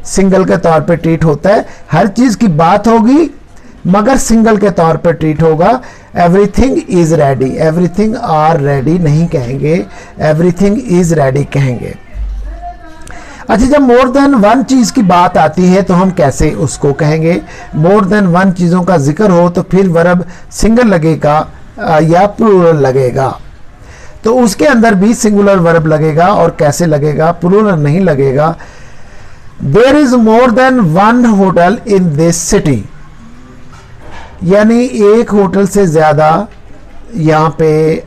Single के तौर पे ट्रीट होता है। हर चीज की बात होगी मगर सिंगल के तौर पे ट्रीट होगा। Everything is ready, everything are ready नहीं कहेंगे, एवरीथिंग इज रेडी कहेंगे। अच्छा, जब मोर देन वन चीज की बात आती है तो हम कैसे उसको कहेंगे? मोर देन वन चीजों का जिक्र हो तो फिर वर्ब सिंगल लगेगा या प्लूरल लगेगा। तो उसके अंदर भी सिंगुलर वर्ब लगेगा और कैसे लगेगा? प्लूरल नहीं लगेगा। There is more than one hotel in this city, यानी एक होटल से ज्यादा यहाँ पे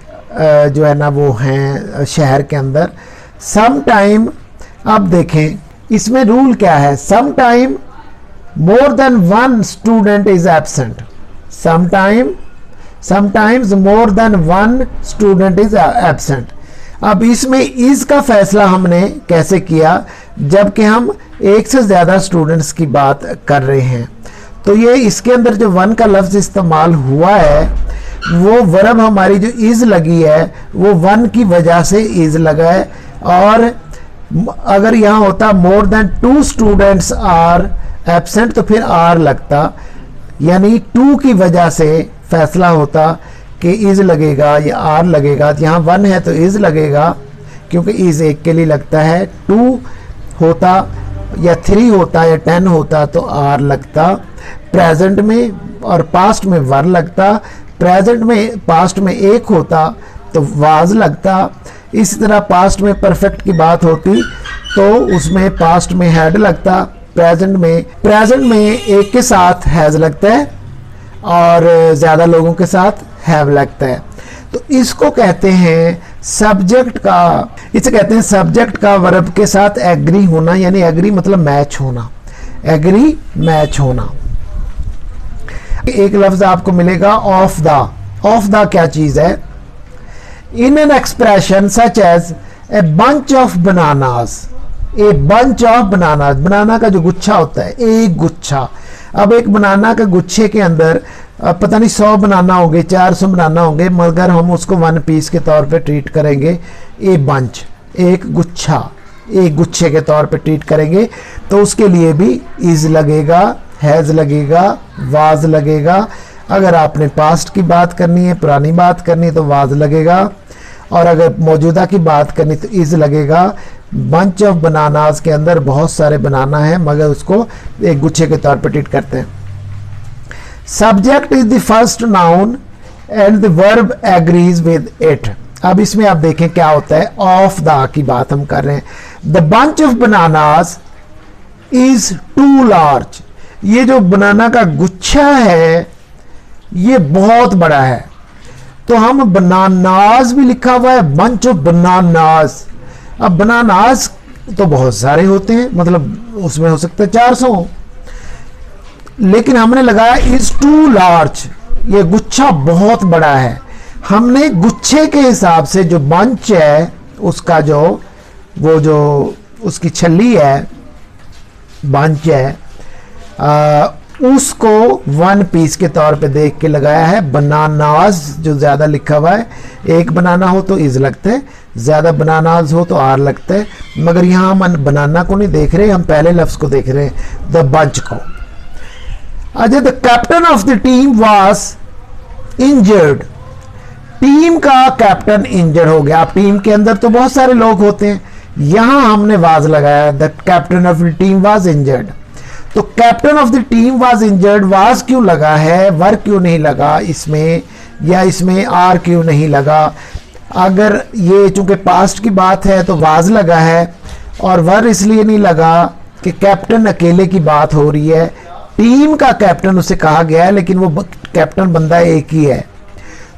जो है ना वो हैं शहर के अंदर। सम टाइम, अब देखें इसमें रूल क्या है। Some time more than one student is absent, sometimes more than one student is absent. अब इसमें इज का फैसला हमने कैसे किया? जबकि हम एक से ज्यादा स्टूडेंट्स की बात कर रहे हैं। तो ये इसके अंदर जो वन का लफ्ज इस्तेमाल हुआ है वो वर्ब हमारी जो इज लगी है वो वन की वजह से इज लगा है। और अगर यहाँ होता more than two students are absent तो फिर आर लगता, यानी टू की वजह से फैसला होता कि इज लगेगा या आर लगेगा। यहाँ वन है तो इज लगेगा क्योंकि इज एक के लिए लगता है। टू होता या थ्री होता या 10 होता तो आर लगता। प्रेजेंट में और पास्ट में वर लगता। प्रेजेंट में पास्ट में एक होता तो वाज लगता। इसी तरह पास्ट में परफेक्ट की बात होती तो उसमें पास्ट में हैड लगता। प्रेजेंट में एक के साथ हैज लगता है और ज्यादा लोगों के साथ हैव लगता है। तो इसको कहते हैं सब्जेक्ट का, इसे कहते हैं सब्जेक्ट का वर्ब के साथ एग्री होना, यानी एग्री मतलब मैच होना, एग्री मैच होना। एक लफ्ज आपको मिलेगा ऑफ द। ऑफ द क्या चीज है? In an expression such as a bunch of bananas, a bunch of bananas, banana का जो गुच्छा होता है, एक गुच्छा। अब एक बनाना के गुच्छे के अंदर पता नहीं 100 बनाना होंगे, 400 बनाना होंगे, मगर हम उसको वन पीस के तौर पे ट्रीट करेंगे। ए बंच, एक गुच्छा, एक गुच्छे के तौर पे ट्रीट करेंगे तो उसके लिए भी इज लगेगा, हैज लगेगा, वाज लगेगा। अगर आपने पास्ट की बात करनी है, पुरानी बात करनी है तो वाज लगेगा, और अगर मौजूदा की बात करनी तो इज लगेगा। बंच ऑफ बनानास के अंदर बहुत सारे बनाना है मगर उसको एक गुच्छे के तौर पर ट्रीट करते हैं। Subject is the first noun and the verb agrees with it. अब इसमें आप देखें क्या होता है, ऑफ द की बात हम कर रहे हैं। The bunch of bananas is too large, ये जो बनाना का गुच्छा है ये बहुत बड़ा है। तो हम बनानास भी लिखा हुआ है, बंच ऑफ बनानास। अब बनानास तो बहुत सारे होते हैं, मतलब उसमें हो सकता है 400, लेकिन हमने लगाया इज टू लार्ज, ये गुच्छा बहुत बड़ा है। हमने गुच्छे के हिसाब से जो बंच है उसका जो वो जो उसकी छल्ली है, बंच है, उसको वन पीस के तौर पे देख के लगाया है। बनानास जो ज्यादा लिखा हुआ है, एक बनाना हो तो इज लगता है, ज्यादा बनानास हो तो आर लगता है, मगर यहाँ हम बनाना को नहीं देख रहे, हम पहले लफ्ज को देख रहे हैं, द बंच को। अच्छा, the captain of the team was injured, team का कैप्टन इंजर्ड हो गया। अब टीम के अंदर तो बहुत सारे लोग होते हैं, यहां हमने वाज लगाया, the captain of the team was injured. तो captain of the team was injured, was क्यों लगा है, वर क्यों नहीं लगा इसमें, या इसमें आर क्यों नहीं लगा? अगर ये चूंकि पास्ट की बात है तो वाज लगा है, और वर इसलिए नहीं लगा कि कैप्टन अकेले की बात हो रही है, टीम का कैप्टन उसे कहा गया है लेकिन वो कैप्टन बंदा एक ही है,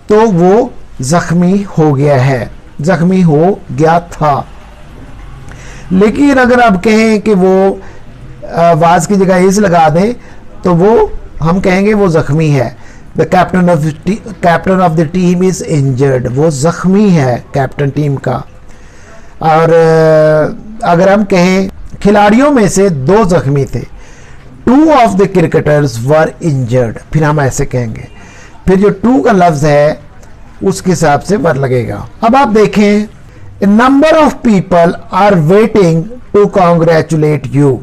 तो वो जख्मी हो गया है, जख्मी हो गया था। लेकिन अगर आप कहें कि वो वाज की जगह इज लगा दें तो वो हम कहेंगे वो जख्मी है। The captain of the team is injured, वो जख्मी है कैप्टन टीम का। और अगर हम कहें खिलाड़ियों में से 2 जख्मी थे, 2 of the cricketers were injured, फिर हम ऐसे कहेंगे। फिर जो 2 का लफ्ज है उसके हिसाब से वर लगेगा। अब आप देखें, number of people are waiting to congratulate you,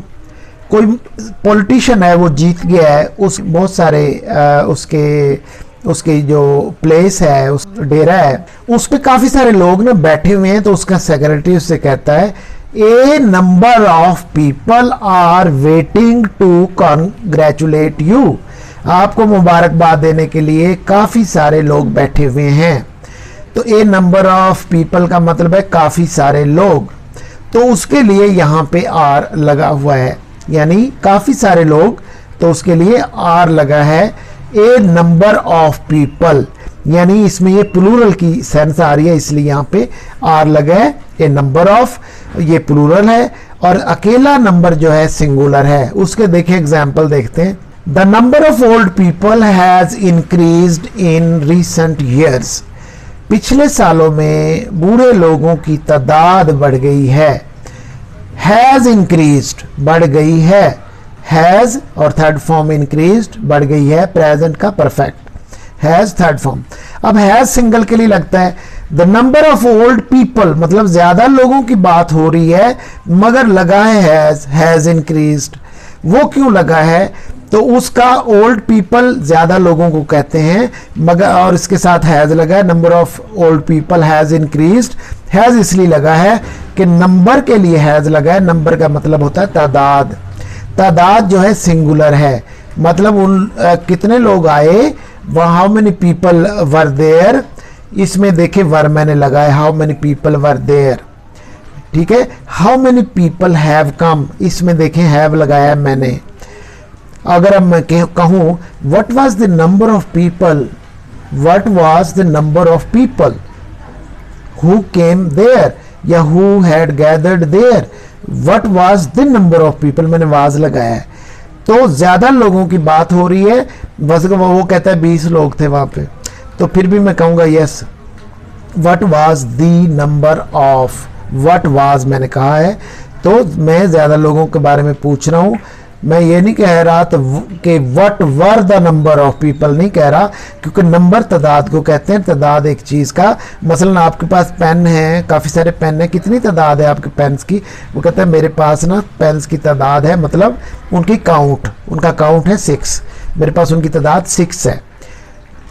कोई पॉलिटिशियन है वो जीत गया है, उस बहुत सारे उसके जो प्लेस है, उस डेरा है, उस पे काफी सारे लोग ना बैठे हुए हैं, तो उसका सेक्रेटरी उससे कहता है a number of people are waiting to congratulate you, आपको मुबारकबाद देने के लिए काफी सारे लोग बैठे हुए हैं। तो ए नंबर ऑफ पीपल का मतलब है काफी सारे लोग, तो उसके लिए यहाँ पे आर लगा हुआ है, यानी काफी सारे लोग, तो उसके लिए आर लगा है। ए नंबर ऑफ पीपल, यानी इसमें ये प्लूरल की सेंस आ रही है, इसलिए यहाँ पे आर लगा है। ए नंबर ऑफ ये प्लूरल है, और अकेला नंबर जो है सिंगुलर है। उसके देखें एग्जाम्पल देखते हैं। The number of old people has increased in recent years, पिछले सालों में बूढ़े लोगों की तादाद बढ़ गई है। हैज इंक्रीज्ड बढ़ गई है, हैज और थर्ड फॉर्म इंक्रीज्ड बढ़ गई है, प्रेजेंट का परफेक्ट हैज थर्ड फॉर्म। अब हैज सिंगल के लिए लगता है। The number of old people मतलब ज्यादा लोगों की बात हो रही है, मगर लगा है हैज इंक्रीज्ड। वो क्यों लगा है? तो उसका ओल्ड पीपल ज्यादा लोगों को कहते हैं, मगर और इसके साथ हैज लगा है। Number of old people has increased, has इसलिए लगा है कि नंबर के लिए हैज लगा है। नंबर का मतलब होता है तादाद, तादाद जो है सिंगुलर है, मतलब उन कितने लोग आए, वह how many people were there. इसमें देखे वर मैंने लगाया, how many people were there, ठीक है। How many people have come, इसमें देखें हैव लगाया मैंने। अगर अब मैं कहूं what was the number of people, what was the number of people who came there या who had gathered there, what was the number of people, मैंने वाज लगाया है, तो ज्यादा लोगों की बात हो रही है। बस वो कहता है 20 लोग थे वहां पे, तो फिर भी मैं कहूंगा yes, what was the number of, what was मैंने कहा है, तो मैं ज्यादा लोगों के बारे में पूछ रहा हूं। मैं ये नहीं कह रहा तो कि what were the number of people नहीं कह रहा, क्योंकि नंबर तादाद को कहते हैं, तादाद एक चीज़ का। मसलन आपके पास पेन है, काफ़ी सारे पेन है, कितनी तादाद है आपके पेन्स की? वो कहते हैं मेरे पास ना पेन्स की तादाद है, मतलब उनकी काउंट, उनका काउंट है 6, मेरे पास उनकी तादाद 6 है।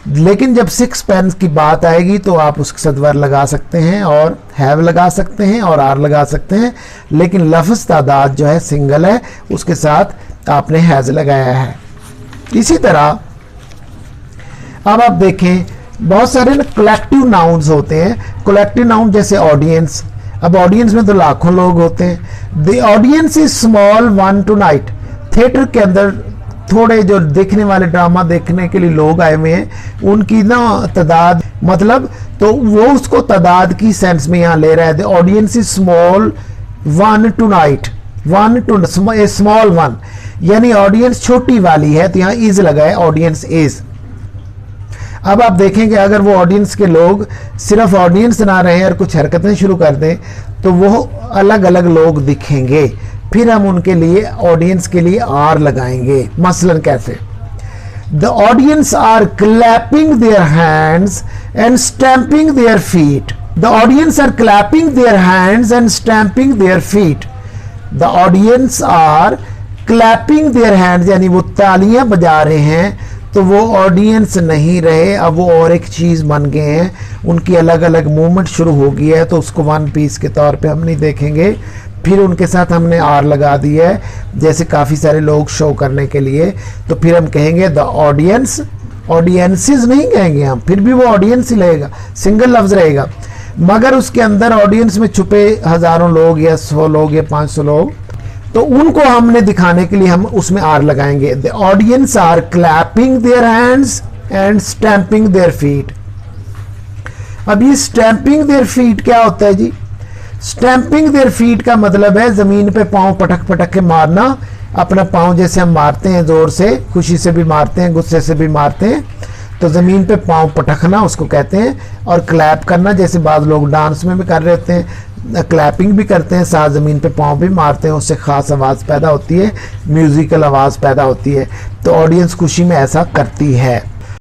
लेकिन जब 6 पेन्स की बात आएगी तो आप उसके साथ वर लगा सकते हैं और हैव लगा सकते हैं और आर लगा सकते हैं, लेकिन लफ्ज़ तादाद जो है सिंगल है, उसके साथ आपने हैज लगाया है। इसी तरह अब आप देखें बहुत सारे ना कलेक्टिव नाउन्स होते हैं। कलेक्टिव नाउन जैसे ऑडियंस, अब ऑडियंस में तो लाखों लोग होते हैं। The audience is small one two night, theatre के अंदर थोड़े जो देखने वाले ड्रामा देखने के लिए लोग आए हुए हैं, उनकी ना तादाद, मतलब तो वो उसको तादाद की सेंस में यहाँ ले रहा है। The audience is small one two night, one two small one, यानी ऑडियंस छोटी वाली है, तो यहाँ इज लगा है, ऑडियंस इज। अब आप देखेंगे अगर वो ऑडियंस के लोग सिर्फ ऑडियंस ना रहे और कुछ हरकतें शुरू कर दें, तो वो अलग अलग लोग दिखेंगे, फिर हम उनके लिए ऑडियंस के लिए आर लगाएंगे। मसलन कैसे? The audience are clapping their hands and stamping their feet, the audience are clapping their hands and stamping their feet. The audience are clapping their hands, यानी वो तालियां बजा रहे हैं, तो वो ऑडियंस नहीं रहे, अब वो और एक चीज़ बन गए हैं, उनकी अलग अलग मूवमेंट शुरू हो गई है, तो उसको वन पीस के तौर पे हम नहीं देखेंगे। फिर उनके साथ हमने आर लगा दिया है, जैसे काफ़ी सारे लोग शो करने के लिए, तो फिर हम कहेंगे द ऑडियंस, ऑडियंसेस नहीं कहेंगे हम, फिर भी वो ऑडियंस ही लगेगा, सिंगल लफ्ज़ रहेगा, मगर उसके अंदर ऑडियंस में छुपे हज़ारों लोग या 100 लोग या 500 लोग, तो उनको हमने दिखाने के लिए हम उसमें आर लगाएंगे। The audience are clapping their hands and stamping their feet. अब ये स्टैंपिंग देयर फीट क्या होता है जी? स्टैंपिंग देयर फीट का मतलब है जमीन पे पांव पटक पटक के मारना, अपना पांव जैसे हम मारते हैं जोर से, खुशी से भी मारते हैं, गुस्से से भी मारते हैं, तो जमीन पे पांव पटकना उसको कहते हैं। और क्लैप करना, जैसे बाद लोग डांस में भी कर रहे होते हैं, क्लैपिंग भी करते हैं, साथ ज़मीन पे पाँव भी मारते हैं, उससे ख़ास आवाज़ पैदा होती है, म्यूज़िकल आवाज़ पैदा होती है, तो ऑडियंस खुशी में ऐसा करती है।